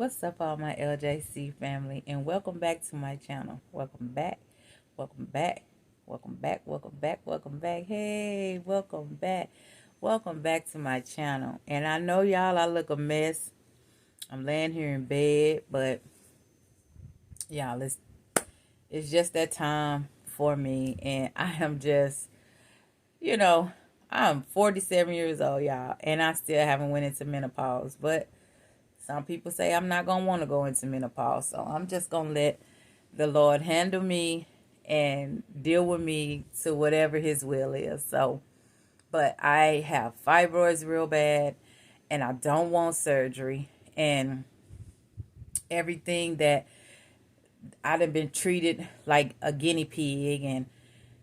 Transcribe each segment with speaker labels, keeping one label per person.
Speaker 1: What's up, all my LJC family, and welcome back to my channel. Welcome back, welcome back, welcome back, welcome back, welcome back. Hey, welcome back to my channel. And I know y'all, I look a mess. I'm laying here in bed, but y'all, it's just that time for me, and I am just, you know, I'm 47 years old, y'all, and I still haven't went into menopause, but some people say I'm not going to want to go into menopause, so I'm just going to let the Lord handle me and deal with me to whatever his will is. So, but I have fibroids real bad and I don't want surgery, and everything that I'd have been treated like a guinea pig, and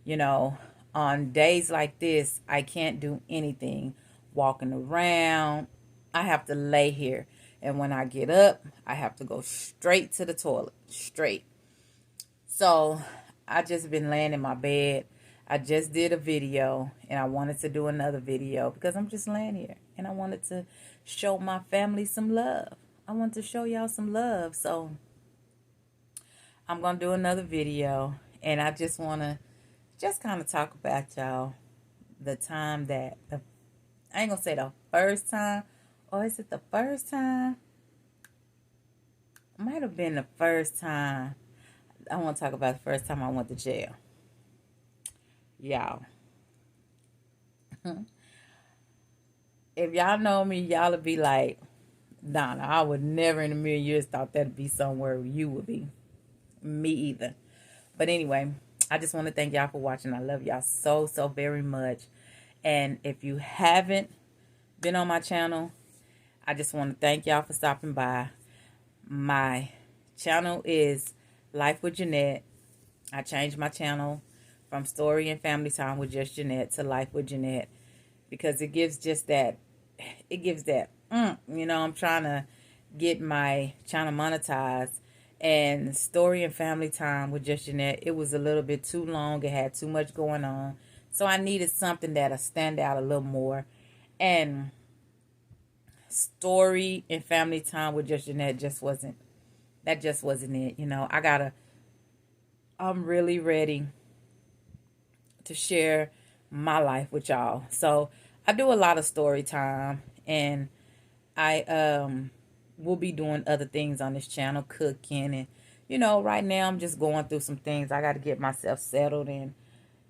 Speaker 1: you know, on days like this, I can't do anything. Walking around, I have to lay here. And when I get up, I have to go straight to the toilet. Straight. So I just been laying in my bed. I just did a video and I wanted to do another video because I'm just laying here. And I wanted to show my family some love. I want to show y'all some love. So I'm going to do another video. And I just want to just kind of talk about y'all the time that I ain't gonna say the first time, or is it the first time? Might have been the first time. I want to talk about the first time I went to jail. Y'all, if y'all know me, y'all would be like, Donna, I would never in a million years thought that'd be somewhere you would be. Me either. But anyway, I just want to thank y'all for watching. I love y'all so very much. And if you haven't been on my channel, I just want to thank y'all for stopping by. My channel is Life with Jeanette. I changed my channel from Story and Family Time with just Jeanette to Life with Jeanette because it gives just that, I'm trying to get my channel monetized, and Story and Family Time with just Jeanette, it was a little bit too long. It had too much going on. So I needed something that'll stand out a little more. And Story and Family Time with just Jeanette just wasn't it. I'm really ready to share my life with y'all. So I do a lot of story time, and I will be doing other things on this channel, cooking, and right now I'm just going through some things. I got to get myself settled, and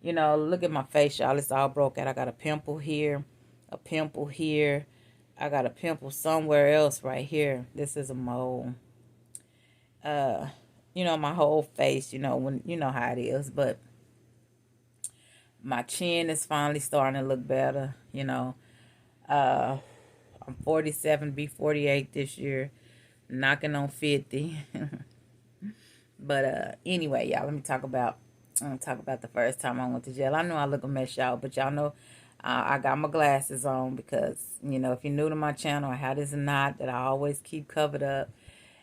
Speaker 1: look at my face, y'all. It's all broke out. I got a pimple here, a pimple here. I got a pimple somewhere else right here. This is a mole. My whole face, when how it is, but my chin is finally starting to look better. I'm 47, be 48 this year, knocking on 50. But anyway, y'all, let me talk about the first time I went to jail. I know I look a mess, y'all, but y'all know I got my glasses on because, if you're new to my channel, I have this knot that I always keep covered up.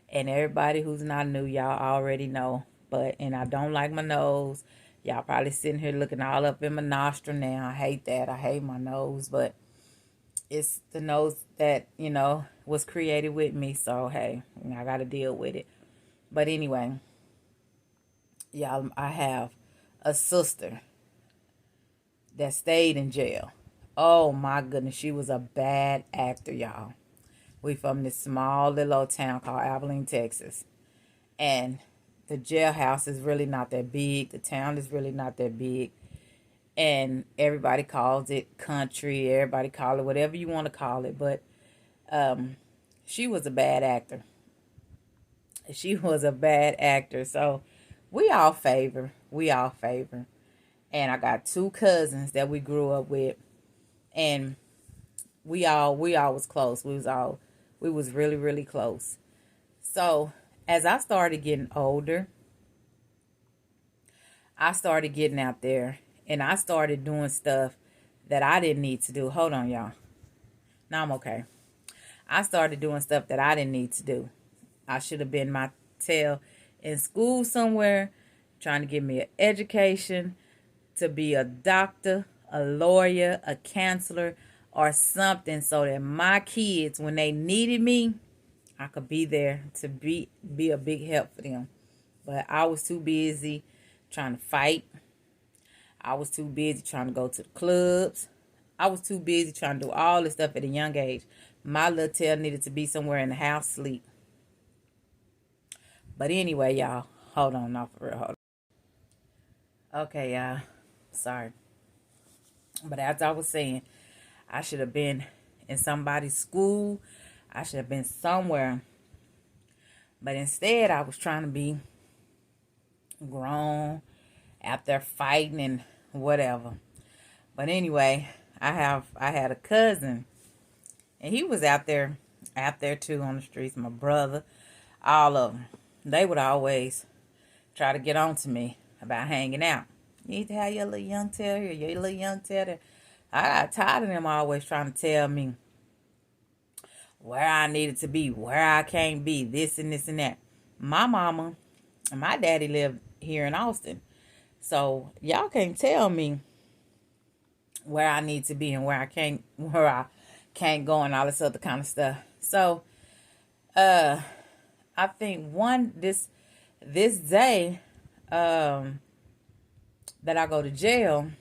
Speaker 1: And everybody who's not new, y'all already know. And I don't like my nose. Y'all probably sitting here looking all up in my nostril now. I hate that. I hate my nose. But it's the nose that, was created with me. So, hey, I got to deal with it. But anyway, y'all, I have a sister that stayed in jail. Oh, my goodness. She was a bad actor, y'all. We from this small little old town called Abilene, Texas. And the jailhouse is really not that big. The town is really not that big. And everybody calls it country. Everybody call it whatever you want to call it. But she was a bad actor. She was a bad actor. So we all favor. And I got two cousins that we grew up with. And we all was close. We was really close. So as I started getting older, I started getting out there and I started doing stuff that I didn't need to do. Hold on, y'all. Now I'm okay. I started doing stuff that I didn't need to do. I should have been my tail in school somewhere, trying to get me an education to be a doctor, a lawyer, a counselor, or something, so that my kids, when they needed me, I could be there to be a big help for them. But I was too busy trying to fight. I was too busy trying to go to the clubs. I was too busy trying to do all this stuff at a young age. My little tail needed to be somewhere in the house sleep. But anyway, y'all, hold on now for real. Hold on. Okay, y'all. Sorry. But as I was saying, I should have been in somebody's school. I should have been somewhere. But instead, I was trying to be grown, out there fighting and whatever. But anyway, I had a cousin, and he was out there too on the streets. My brother, all of them, they would always try to get on to me about hanging out. You need to have your little young tail here, your little young tail there. I got tired of them always trying to tell me where I needed to be, where I can't be, this and this and that. My mama and my daddy lived here in Austin. So y'all can't tell me where I need to be and where I can't go and all this other kind of stuff. So I think this day that I go to jail.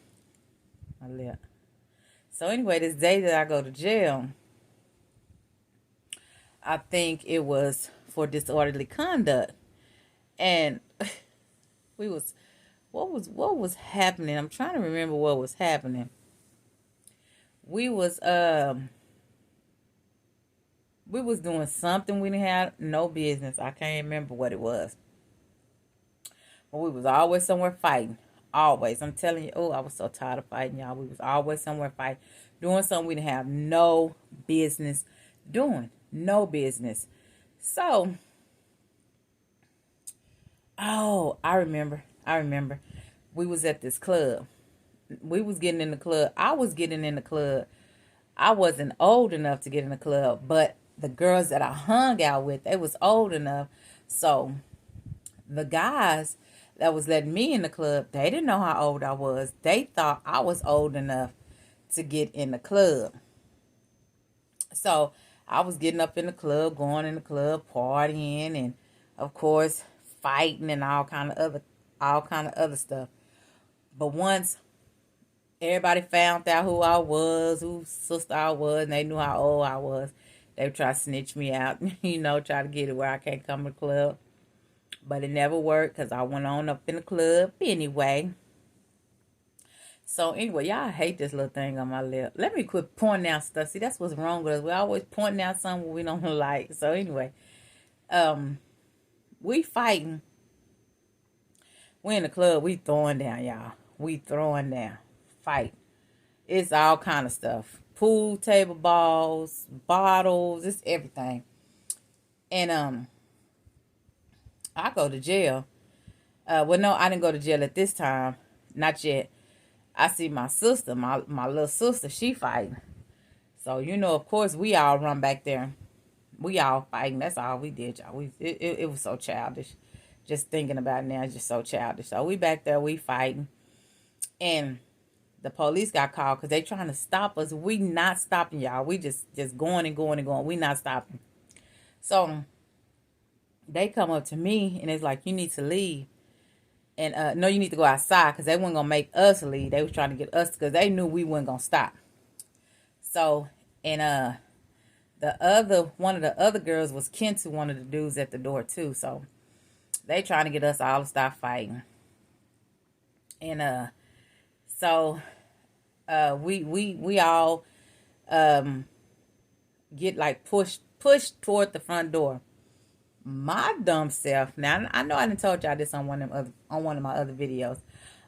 Speaker 1: So anyway, this day that I go to jail, I think it was for disorderly conduct. And what was happening? I'm trying to remember what was happening. We was doing something we didn't have no business. I can't remember what it was. But we was always somewhere fighting. Always. I'm telling you, I was so tired of fighting, y'all. We was always somewhere fighting. Doing something we didn't have no business doing. No business. So, I remember. We was at this club. We was getting in the club. I was getting in the club. I wasn't old enough to get in the club, but the girls that I hung out with, they was old enough. So the guys that was letting me in the club, they didn't know how old I was. They thought I was old enough to get in the club. So I was getting up in the club, going in the club, partying, and of course fighting and all kind of other stuff. But once everybody found out who I was, whose sister I was, and they knew how old I was, they would try to snitch me out, try to get it where I can't come to the club. But it never worked because I went on up in the club anyway. So anyway, y'all hate this little thing on my lip. Let me quit pointing out stuff. See, that's what's wrong with us. We always pointing out something we don't like. So anyway, we fighting. We in the club. We throwing down, y'all. We throwing down. Fight. It's all kind of stuff. Pool table balls, bottles, it's everything. And I go to jail. Well, no, I didn't go to jail at this time. Not yet. I see my sister, my little sister, she fighting. So, of course, we all run back there. We all fighting. That's all we did, y'all. It was so childish. Just thinking about it now, it's just so childish. So, we back there, we fighting. And the police got called because they trying to stop us. We not stopping, y'all. We just going and going and going. We not stopping. So, they come up to me and it's like, you need to leave. And no, you need to go outside because they weren't going to make us leave. They was trying to get us because they knew we weren't going to stop. So, and one of the other girls was kin to one of the dudes at the door too. So, they trying to get us all to stop fighting. And so we all get like pushed toward the front door. My dumb self. Now I know I didn't told y'all this on one of my other videos.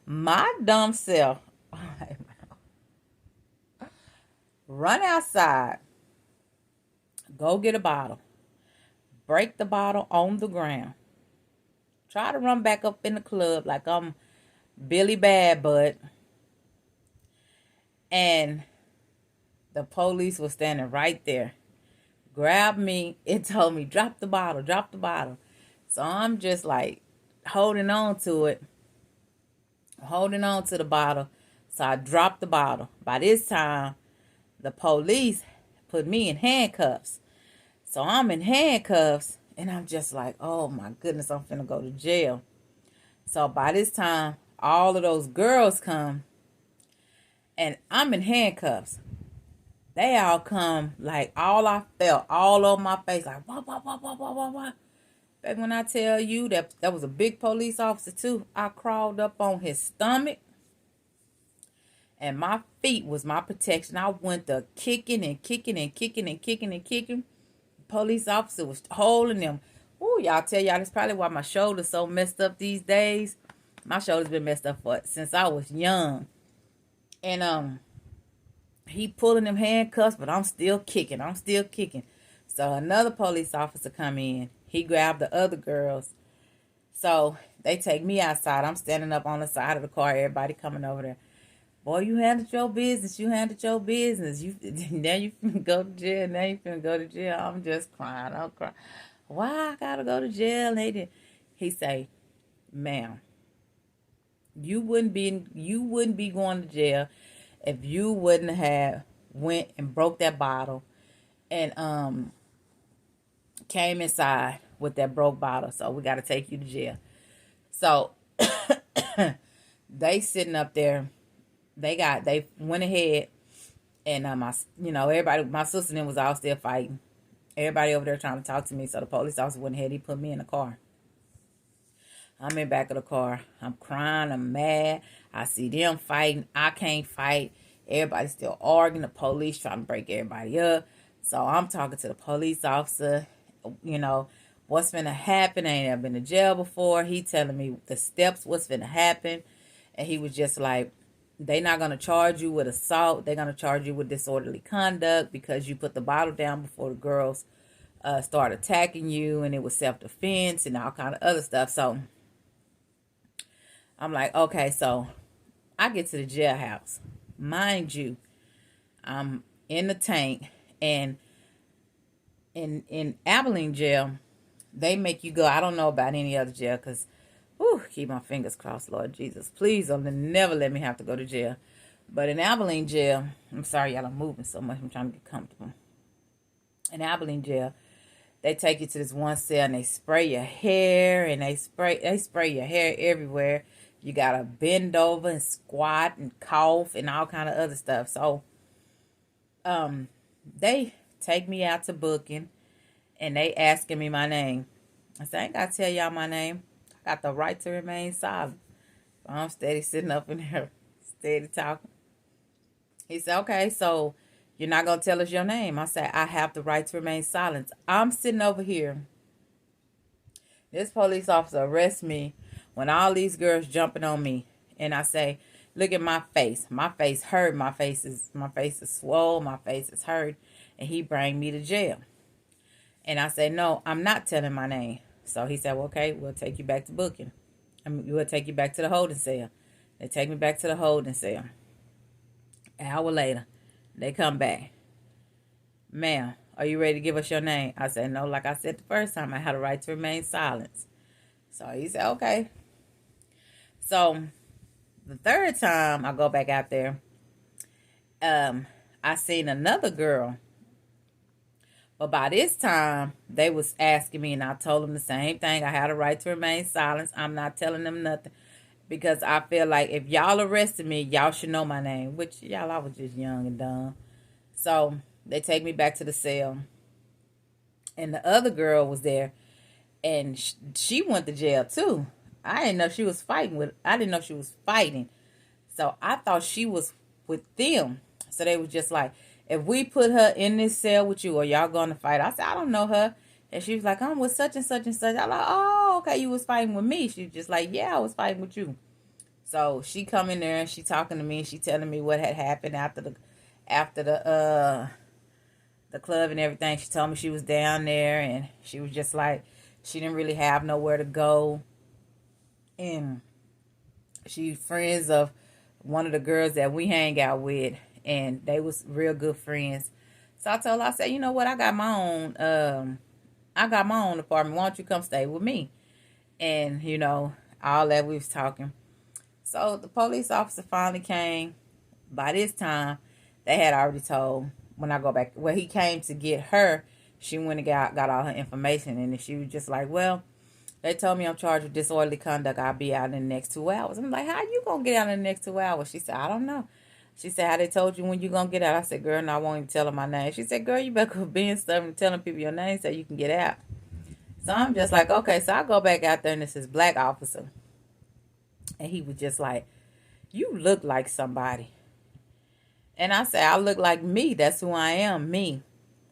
Speaker 1: My dumb self run outside, go get a bottle, break the bottle on the ground, try to run back up in the club like I'm Billy Bad Butt, and the police was standing right there. Grabbed me and told me, drop the bottle. So I'm just like holding on to it, holding on to the bottle. So I dropped the bottle. By this time, the police put me in handcuffs. So I'm in handcuffs, and I'm just like, oh my goodness, I'm finna go to jail. So by this time, all of those girls come, and I'm in handcuffs. They all come, like, all I felt all over my face, like, what. Baby, when I tell you that was a big police officer too, I crawled up on his stomach, and my feet was my protection. I went to kicking and kicking and kicking and kicking and kicking. Police officer was holding them. Ooh, y'all tell y'all, that's probably why my shoulder's so messed up these days. My shoulder's been messed up since I was young. And he pulling them handcuffs, but I'm still kicking. So another police officer come in. He grabbed the other girls. So they take me outside. I'm standing up on the side of the car. Everybody coming over there. Boy, you handled your business. You now you finna go to jail. Now you finna go to jail. I'm just crying. I'm crying. Why I gotta go to jail? He say, ma'am, you wouldn't be going to jail if you wouldn't have went and broke that bottle and came inside with that broke bottle. So we gotta take you to jail. So they sitting up there. They went ahead and everybody, my sister and them was all still fighting. Everybody over there trying to talk to me. So the police officer went ahead. He put me in the car. I'm in the back of the car. I'm crying. I'm mad. I see them fighting. I can't fight. Everybody's still arguing. The police trying to break everybody up. So I'm talking to the police officer. What's finna happen? I ain't never been to jail before. He telling me the steps, what's finna happen. And he was just like, they're not going to charge you with assault. They're going to charge you with disorderly conduct because you put the bottle down before the girls start attacking you, and it was self-defense and all kind of other stuff. So I'm like, okay. So I get to the jailhouse. Mind you, I'm in the tank, and in Abilene jail, they make you go. I don't know about any other jail because keep my fingers crossed, Lord Jesus. Please don't never let me have to go to jail. But in Abilene jail, I'm sorry, y'all, I'm moving so much. I'm trying to get comfortable. In Abilene jail, they take you to this one cell and they spray your hair and they spray your hair everywhere. You gotta bend over and squat and cough and all kind of other stuff. So, they take me out to booking and they asking me my name. I said, I ain't gotta tell y'all my name. Got the right to remain silent. So I'm steady sitting up in there, steady talking. He said, okay, so you're not going to tell us your name. I said, I have the right to remain silent. I'm sitting over here. This police officer arrests me when all these girls jumping on me. And I say, look at my face. My face hurt. My face is swole. My face is hurt. And he bring me to jail. And I say, no, I'm not telling my name. So he said, well, okay, we'll take you back to booking. We'll take you back to the holding cell. They take me back to the holding cell. An hour later, they come back. Ma'am, are you ready to give us your name? I said, no, like I said the first time, I had a right to remain silent. So he said, okay. So the third time I go back out there, I seen another girl. But by this time, they was asking me, and I told them the same thing. I had a right to remain silent. I'm not telling them nothing. Because I feel like if y'all arrested me, y'all should know my name. Which, y'all, I was just young and dumb. So, they take me back to the cell. And the other girl was there. And she went to jail, too. I didn't know she was fighting. So, I thought she was with them. So, they was just like, if we put her in this cell with you, are y'all going to fight? I said, I don't know her. And she was like, I'm with such and such and such. I'm like, oh, okay, you was fighting with me. She was just like, yeah, I was fighting with you. So she come in there and she talking to me. And she telling me what had happened after the club and everything. She told me she was down there and she was just like, she didn't really have nowhere to go. And she friends of one of the girls that we hang out with. And they was real good friends. So I told her, I said, you know what? I got my own apartment. Why don't you come stay with me? And, all that we was talking. So the police officer finally came. By this time, they had already told, when I go back, well, he came to get her she went and got all her information, and she was just like, well, they told me I'm charged with disorderly conduct. I'll be out in the next 2 hours. I'm like, how you gonna get out in the next 2 hours? She said, I don't know. She said, how they told you when you gonna get out? I said, girl, no, I won't even tell her my name. She said, girl, you better quit being stubborn and telling people your name so you can get out. So I'm just like, okay. So I go back out there, and it's this black officer. And he was just like, you look like somebody. And I said, I look like me. That's who I am, me.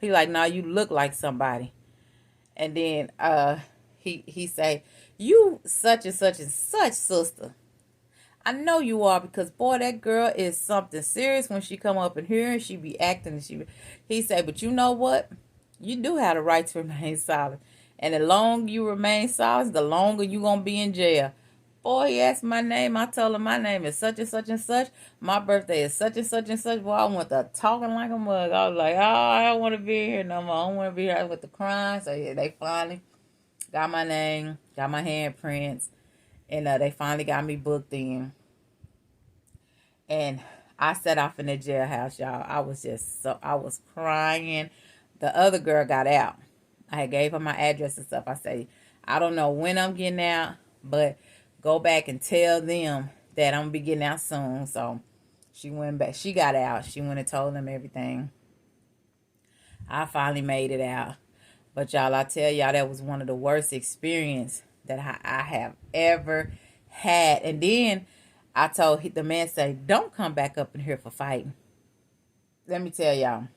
Speaker 1: He like, no, you look like somebody. And then he say, you such and such sister. I know you are, because boy, that girl is something serious when she come up in here and she be acting. He say, but you know what? You do have the right to remain silent. And the longer you remain silent, the longer you gonna be in jail. Boy, he asked my name. I told him my name is such and such and such. My birthday is such and such and such. Boy, I went to talking like a mug. I was like, oh, I don't want to be here no more. I don't want to be here with the crime. So yeah, they finally got my name, got my handprints, and they finally got me booked in. And I set off in the jailhouse, y'all. I was crying. The other girl got out. I had gave her my address and stuff. I say, I don't know when I'm getting out, but go back and tell them that I'm going to be getting out soon. So she went back. She got out. She went and told them everything. I finally made it out. But y'all, I tell y'all, that was one of the worst experiences that I have ever had. And then I told the man, say, don't come back up in here for fighting. Let me tell y'all,